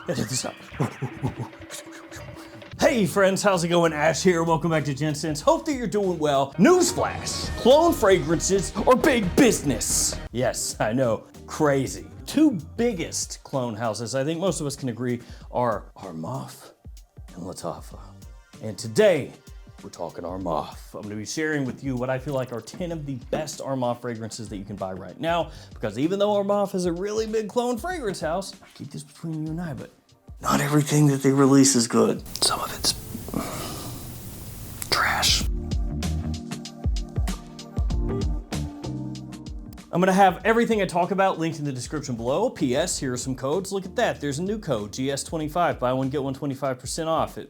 Edit this out. Hey friends, how's it going? Ash here, welcome back to Gents. Hope that you're doing well. Newsflash, clone fragrances are big business. Yes, I know, crazy. Two biggest clone houses, I think most of us can agree, are Armaf and Lattafa. And today, we're talking Armaf. I'm gonna be sharing with you what I feel like are 10 of the best Armaf fragrances that you can buy right now, because even though Armaf is a really big clone fragrance house, I keep this between you and I, but not everything that they release is good. Some of it's trash. I'm gonna have everything I talk about linked in the description below. P.S. Here are some codes. Look at that, there's a new code, GS25. Buy one, get one 25% off at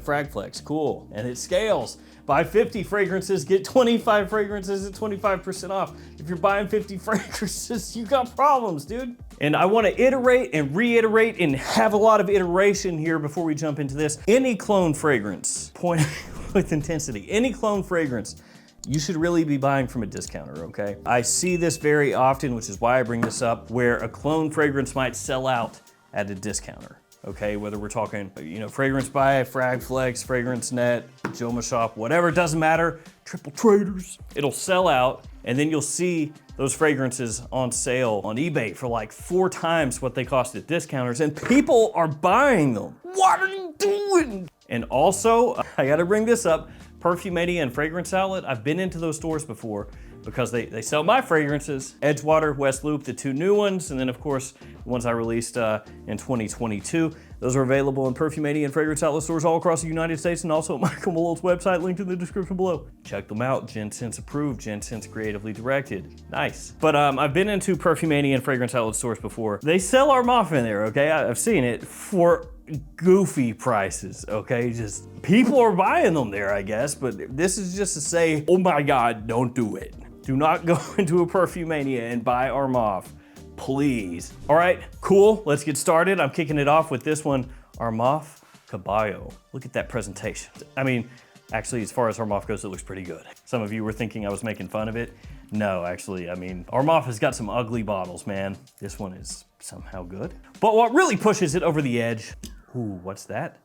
Fragflex, cool. And it scales. Buy 50 fragrances, get 25 fragrances at 25% off. If you're buying 50 fragrances, you got problems, dude. And I wanna iterate and reiterate and have a lot of iteration here before we jump into this. Any clone fragrance, point with intensity, any clone fragrance, you should really be buying from a discounter, okay? I see this very often, which is why I bring this up, where a clone fragrance might sell out at a discounter. Okay, whether we're talking, Fragrance by Fragflex, Fragrance Net, Joma Shop, whatever, it doesn't matter, triple traders. It'll sell out, and then you'll see those fragrances on sale on eBay for like 4 times what they cost at discounters, and people are buying them. What are you doing? And also, I gotta bring this up, Perfumania and Fragrance Outlet, I've been into those stores before because they sell my fragrances, Edgewater, West Loop, the 2 new ones, and then of course, the ones I released in 2022. Those are available in Perfumania and Fragrance Outlet stores all across the United States and also at Michael Malone's website, linked in the description below. Check them out, Gents approved, Gents creatively directed. Nice. But I've been into Perfumania and Fragrance Outlet stores before. They sell Armaf in there, okay? I've seen it for goofy prices, okay? Just people are buying them there, I guess, but this is just to say, oh my God, don't do it. Do not go into a Perfumania and buy Armaf, please. All right, cool, let's get started. I'm kicking it off with this one, Armaf Cabo. Look at that presentation. I mean, actually, as far as Armaf goes, it looks pretty good. Some of you were thinking I was making fun of it. No, actually, I mean, Armaf has got some ugly bottles, man. This one is somehow good. But what really pushes it over the edge, ooh, what's that?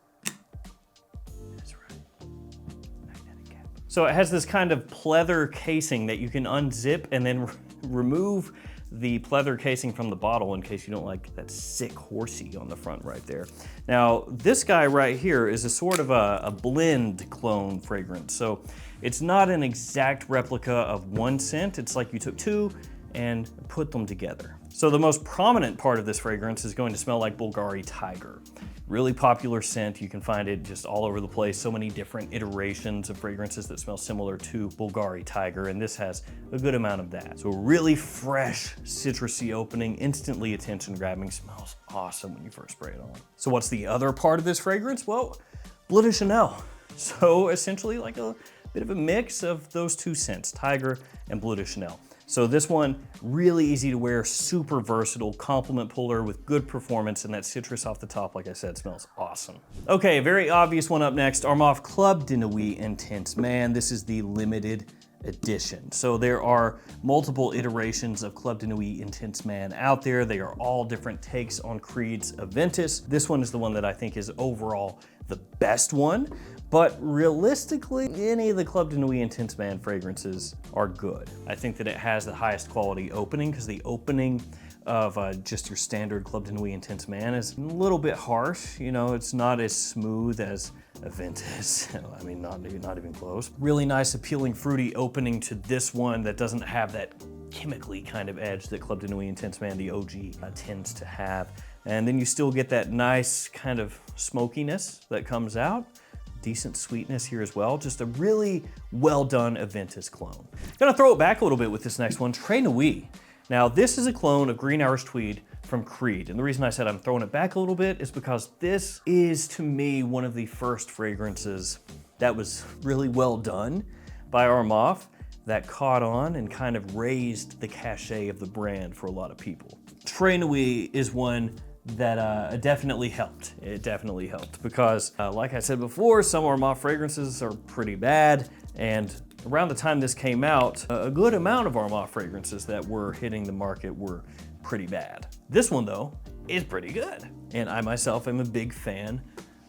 So it has this kind of pleather casing that you can unzip and then remove the pleather casing from the bottle in case you don't like that sick horsey on the front right there. Now, this guy right here is a sort of a blend clone fragrance. So it's not an exact replica of one scent. It's like you took 2 and put them together. So the most prominent part of this fragrance is going to smell like Bulgari Tiger. Really popular scent, you can find it just all over the place. So many different iterations of fragrances that smell similar to Bulgari Tiger, and this has a good amount of that. So really fresh, citrusy opening, instantly attention grabbing, smells awesome when you first spray it on. So what's the other part of this fragrance? Well, Bleu de Chanel. So essentially like a bit of a mix of those 2 scents, Tiger and Bleu de Chanel. So this one, really easy to wear, super versatile, compliment puller with good performance, and that citrus off the top, like I said, smells awesome. Okay, very obvious one up next, Armaf Club de Nuit Intense Man. This is the limited edition. So there are multiple iterations of Club de Nuit Intense Man out there. They are all different takes on Creed's Aventus. This one is the one that I think is overall the best one. But realistically, any of the Club de Nuit Intense Man fragrances are good. I think that it has the highest quality opening because the opening of just your standard Club de Nuit Intense Man is a little bit harsh. It's not as smooth as Aventus. I mean, not even close. Really nice, appealing, fruity opening to this one that doesn't have that chemically kind of edge that Club de Nuit Intense Man, the OG, tends to have. And then you still get that nice kind of smokiness that comes out. Decent sweetness here as well. Just a really well done Aventus clone. Gonna throw it back a little bit with this next one, Traina. Now this is a clone of Green Irish Tweed from Creed. And the reason I said I'm throwing it back a little bit is because this is to me one of the first fragrances that was really well done by Armaf that caught on and kind of raised the cachet of the brand for a lot of people. Traina is one that definitely helped. It definitely helped because, like I said before, some Armaf fragrances are pretty bad, and around the time this came out, a good amount of Armaf fragrances that were hitting the market were pretty bad. This one though is pretty good. And I myself am a big fan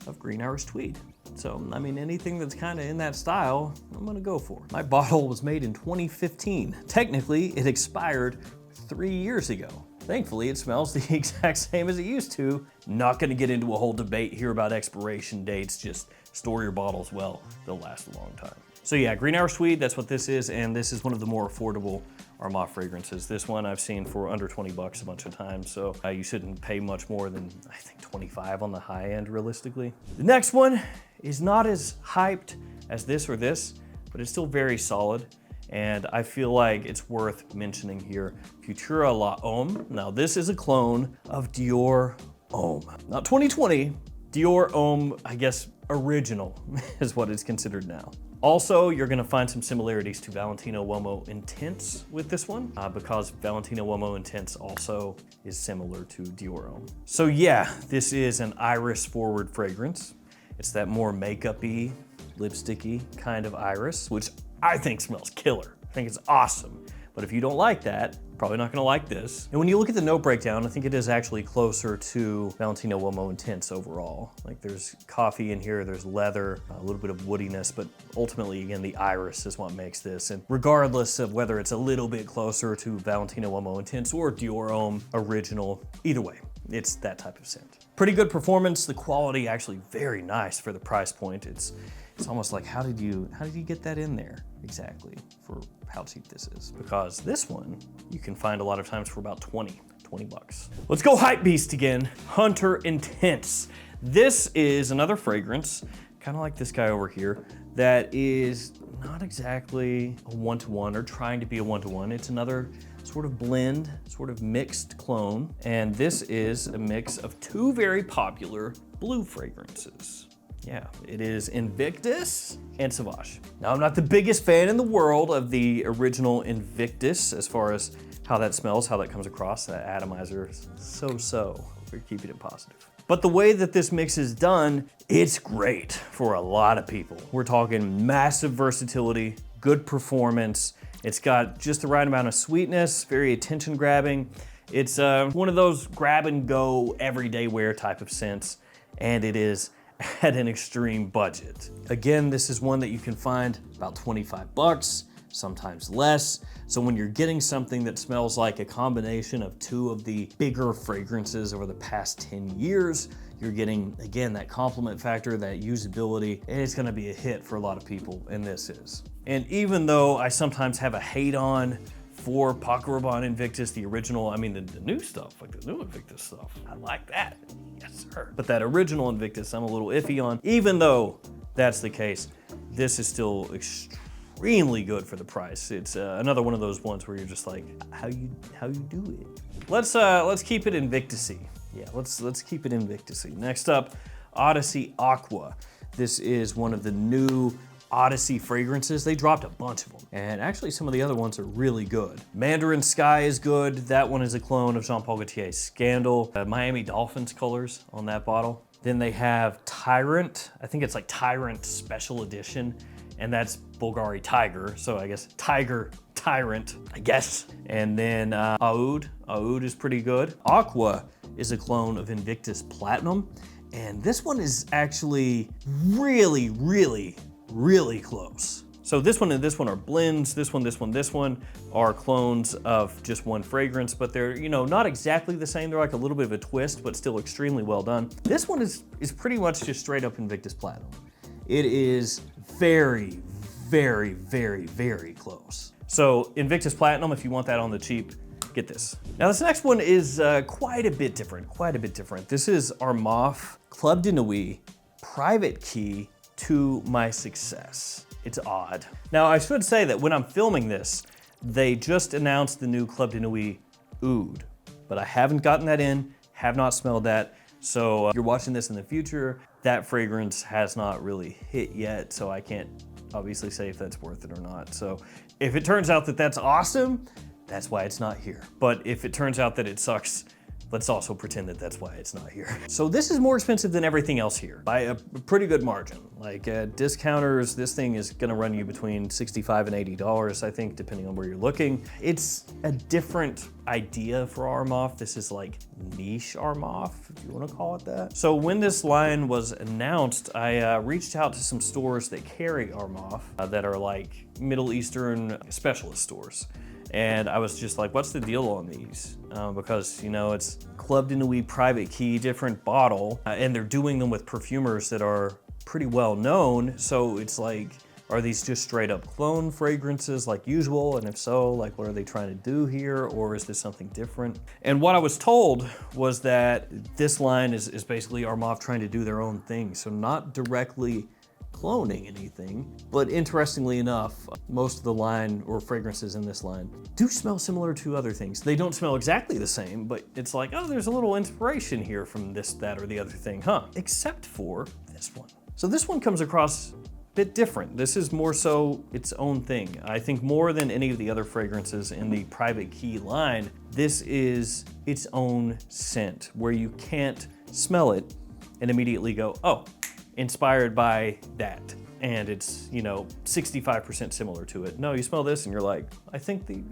of Green Irish Tweed. So, I mean, anything that's kind of in that style, I'm gonna go for. My bottle was made in 2015. Technically, it expired 3 years ago. Thankfully, it smells the exact same as it used to. Not gonna get into a whole debate here about expiration dates, just store your bottles well, they'll last a long time. So yeah, Green Irish Tweed, that's what this is, and this is one of the more affordable Armaf fragrances. This one I've seen for under 20 bucks a bunch of times, so you shouldn't pay much more than, I think, 25 on the high end, realistically. The next one is not as hyped as this or this, but it's still very solid, and I feel like it's worth mentioning here. Futura La Homme. Now, this is a clone of Dior Homme. Not 2020, Dior Homme, I guess, original is what it's considered now. Also, you're gonna find some similarities to Valentino Uomo Intense with this one, because Valentino Uomo Intense also is similar to Dior Homme. So yeah, this is an iris forward fragrance. It's that more makeup-y, lipsticky kind of iris, which I think smells killer. I think it's awesome. But if you don't like that, probably not gonna like this. And when you look at the note breakdown, I think it is actually closer to Valentino Uomo Intense overall. Like there's coffee in here, there's leather, a little bit of woodiness, but ultimately, again, the iris is what makes this. And regardless of whether it's a little bit closer to Valentino Uomo Intense or Dior Homme Original, either way, it's that type of scent. Pretty good performance. The quality actually very nice for the price point. It's almost like, how did you get that in there exactly for how cheap this is? Because this one you can find a lot of times for about 20 bucks. Let's go hype beast again. Hunter Intense. This is another fragrance, kind of like this guy over here, that is not exactly a one-to-one or trying to be a one-to-one. It's another sort of blend, sort of mixed clone. And this is a mix of two very popular blue fragrances. Yeah, it is Invictus and Sauvage. Now, I'm not the biggest fan in the world of the original Invictus as far as how that smells, how that comes across. That atomizer is so. We're keeping it positive. But the way that this mix is done, it's great for a lot of people. We're talking massive versatility, good performance. It's got just the right amount of sweetness, very attention grabbing. It's one of those grab and go everyday wear type of scents, and it is at an extreme budget. Again, this is one that you can find about 25 bucks, sometimes less. So when you're getting something that smells like a combination of two of the bigger fragrances over the past 10 years, you're getting, again, that complement factor, that usability, and it's gonna be a hit for a lot of people, and this is. And even though I sometimes have a hate on for Paco Rabanne Invictus, the original, I mean the new stuff, like the new Invictus stuff, I like that. Yes, sir. But that original Invictus, I'm a little iffy on. Even though that's the case, this is still extremely good for the price. It's another one of those ones where you're just like, how you do it? Let's keep it Invictus-y. Yeah, let's keep it Invictus-y. Next up, Odyssey Aqua. This is one of the new Odyssey fragrances. They dropped a bunch of them, and actually some of the other ones are really good. Mandarin Sky is good. That one is a clone of Jean Paul Gaultier's Scandal. Miami Dolphins colors on that bottle. Then they have Tyrant. I think it's like Tyrant Special Edition, and that's Bulgari Tiger, so I guess Tiger Tyrant, I guess. And then Oud. Oud is pretty good. Aqua is a clone of Invictus Platinum, and this one is actually really close. So this one and this one are blends. This one are clones of just one fragrance, but they're, you know, not exactly the same. They're like a little bit of a twist, but still extremely well done. This one is pretty much just straight up Invictus Platinum. It is very close. So Invictus Platinum, if you want that on the cheap, get this. Now this next one is quite a bit different. This is Armaf Club de Nuit Private Key to My Success. It's odd. Now I should say that when I'm filming this, they just announced the new Club de Nuit Oud, but I haven't gotten that in, have not smelled that. So if you're watching this in the future, that fragrance has not really hit yet, so I can't obviously say if that's worth it or not. So if it turns out that that's awesome, that's why it's not here. But if it turns out that it sucks Let's also pretend that that's why it's not here. So this is more expensive than everything else here by a pretty good margin. Like at discounters, this thing is gonna run you between $65 and $80, I think, depending on where you're looking. It's a different idea for Armaf. This is like niche Armaf, if you wanna call it that. So when this line was announced, I reached out to some stores that carry Armaf that are like Middle Eastern specialist stores. And I was just like, what's the deal on these? Because, you know, it's Club de Nuit private key, different bottle, and they're doing them with perfumers that are pretty well known. So it's like, are these just straight up clone fragrances like usual? And if so, like, what are they trying to do here? Or is this something different? And what I was told was that this line is basically Armaf trying to do their own thing. So not directly cloning anything, but interestingly enough, most of the line or fragrances in this line do smell similar to other things. They don't smell exactly the same, but it's like, oh, there's a little inspiration here from this, that, or the other thing, huh? Except for this one. So this one comes across a bit different. This is more so its own thing. I think more than any of the other fragrances in the private key line, this is its own scent where you can't smell it and immediately go, oh, inspired by that, and it's, you know, 65% similar to it. No, you smell this and you're like, I think they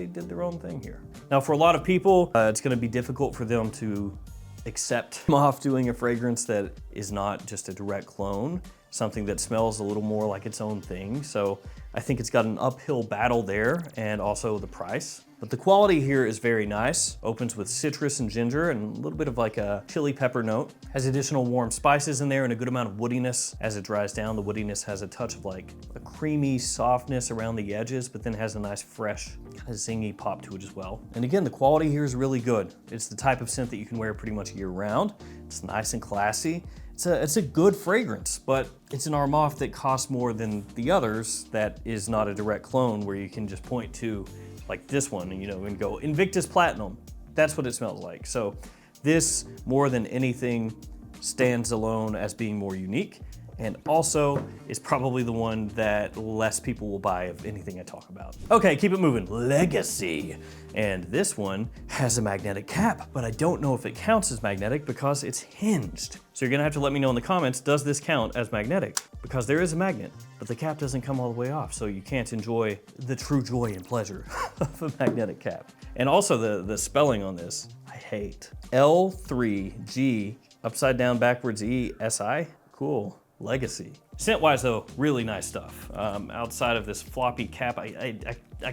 did their own thing here. Now, for a lot of people, it's gonna be difficult for them to accept Armaf doing a fragrance that is not just a direct clone, something that smells a little more like its own thing. So I think it's got an uphill battle there, and also the price. But the quality here is very nice. Opens with citrus and ginger and a little bit of like a chili pepper note. Has additional warm spices in there and a good amount of woodiness. As it dries down, the woodiness has a touch of like a creamy softness around the edges, but then has a nice fresh kind of zingy pop to it as well. And again, the quality here is really good. It's the type of scent that you can wear pretty much year round. It's nice and classy. It's a good fragrance, but it's an Armaf that costs more than the others that is not a direct clone where you can just point to like this one, you know, and go Invictus Platinum. That's what it smells like. So this, more than anything, stands alone as being more unique, and also is probably the one that less people will buy of anything I talk about. Okay, keep it moving. Legacy. And this one has a magnetic cap, but I don't know if it counts as magnetic because it's hinged. So you're gonna have to let me know in the comments, does this count as magnetic? Because there is a magnet, but the cap doesn't come all the way off, so you can't enjoy the true joy and pleasure of a magnetic cap. And also the spelling on this, I hate. L3G, upside down backwards E, SI, cool. Legacy. Scent-wise though, really nice stuff. Outside of this floppy cap, I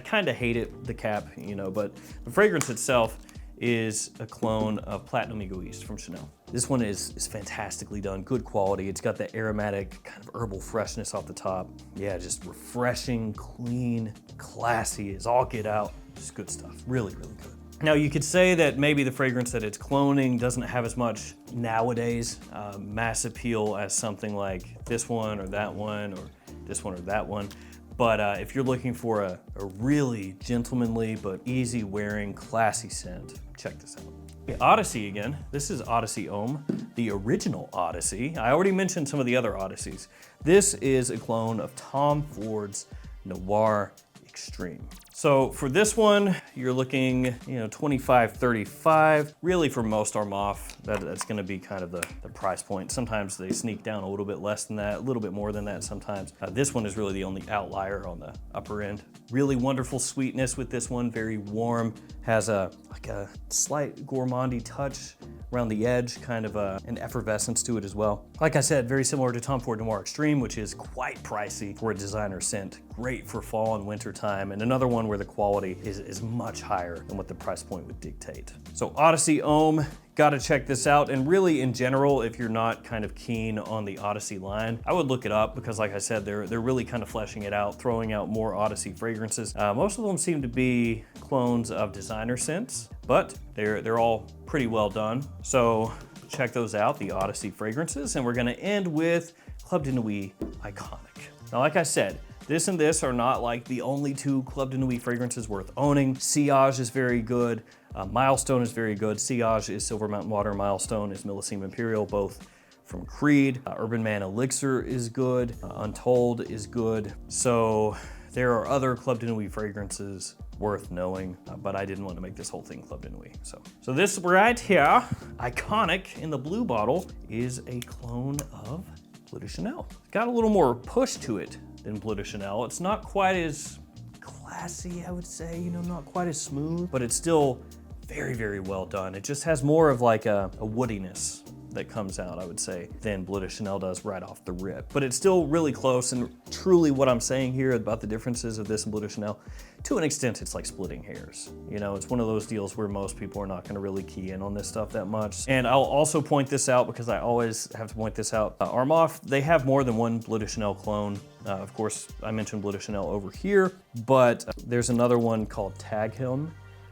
kind of hate it, the cap, you know, but the fragrance itself is a clone of Platinum Egoiste from Chanel. This one is fantastically done, good quality. It's got the aromatic kind of herbal freshness off the top. Yeah, just refreshing, clean, classy as all get out. Just good stuff, really, really good. Now you could say that maybe the fragrance that it's cloning doesn't have as much nowadays mass appeal as something like this one or that one or this one or that one. But if you're looking for a really gentlemanly but easy wearing classy scent, check this out. Okay, Odyssey again. This is Odyssey Homme, the original Odyssey. I already mentioned some of the other Odysseys. This is a clone of Tom Ford's Noir Extreme. So for this one, you're looking, you know, $25, $35. Really for most Armaf, that's gonna be kind of the price point. Sometimes they sneak down a little bit less than that, a little bit more than that sometimes. This one is really the only outlier on the upper end. Really wonderful sweetness with this one, very warm. Has like a slight gourmandy touch around the edge, kind of an effervescence to it as well. Like I said, very similar to Tom Ford Noir Extreme, which is quite pricey for a designer scent. Great for fall and winter time, and another one where the quality is much higher than what the price point would dictate. So Odyssey Homme, gotta check this out. And really in general, if you're not kind of keen on the Odyssey line, I would look it up because like I said, they're really kind of fleshing it out, throwing out more Odyssey fragrances. Most of them seem to be clones of designer scents, but they're all pretty well done. So check those out, the Odyssey fragrances. And we're gonna end with Club de Nuit Iconic. Now, like I said, this and this are not like the only two Club de Nuit fragrances worth owning. Sillage is very good. Milestone is very good. Sillage is Silver Mountain Water. Milestone is Millesime Imperial, both from Creed. Urban Man Elixir is good. Untold is good. So There are other Club de Nuit fragrances worth knowing, but I didn't want to make this whole thing Club de Nuit. So this right here, iconic in the blue bottle, is a clone of Bleu de Chanel. It's got a little more push to it than Bleu de Chanel. It's not quite as classy, I would say, you know, not quite as smooth, but it's still very, very well done. It just has more of like a woodiness that comes out, I would say, than Bleu de Chanel does right off the rip. But it's still really close, and truly what I'm saying here about the differences of this and Bleu de Chanel, to an extent, it's like splitting hairs. You know, it's one of those deals where most people are not gonna really key in on this stuff that much. And I'll also point this out because I always have to point this out. Armaf, they have more than one Bleu de Chanel clone. Of course, I mentioned Bleu de Chanel over here, but there's another one called Tag Him,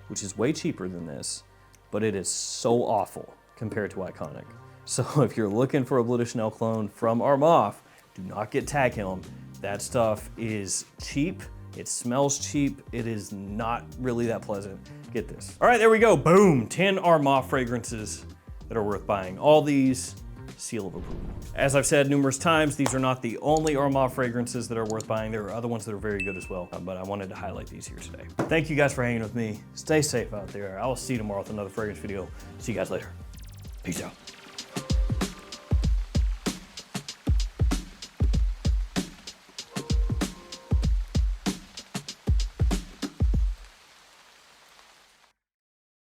which is way cheaper than this, but it is so awful compared to Iconic. So if you're looking for a Bleu de Chanel clone from Armaf, do not get Tag Him. That stuff is cheap, it smells cheap, it is not really that pleasant. Get this. All right, there we go, boom, 10 Armaf fragrances that are worth buying. All these, seal of approval. As I've said numerous times, these are not the only Armaf fragrances that are worth buying. There are other ones that are very good as well, but I wanted to highlight these here today. Thank you guys for hanging with me. Stay safe out there. I will see you tomorrow with another fragrance video. See you guys later. Peace out.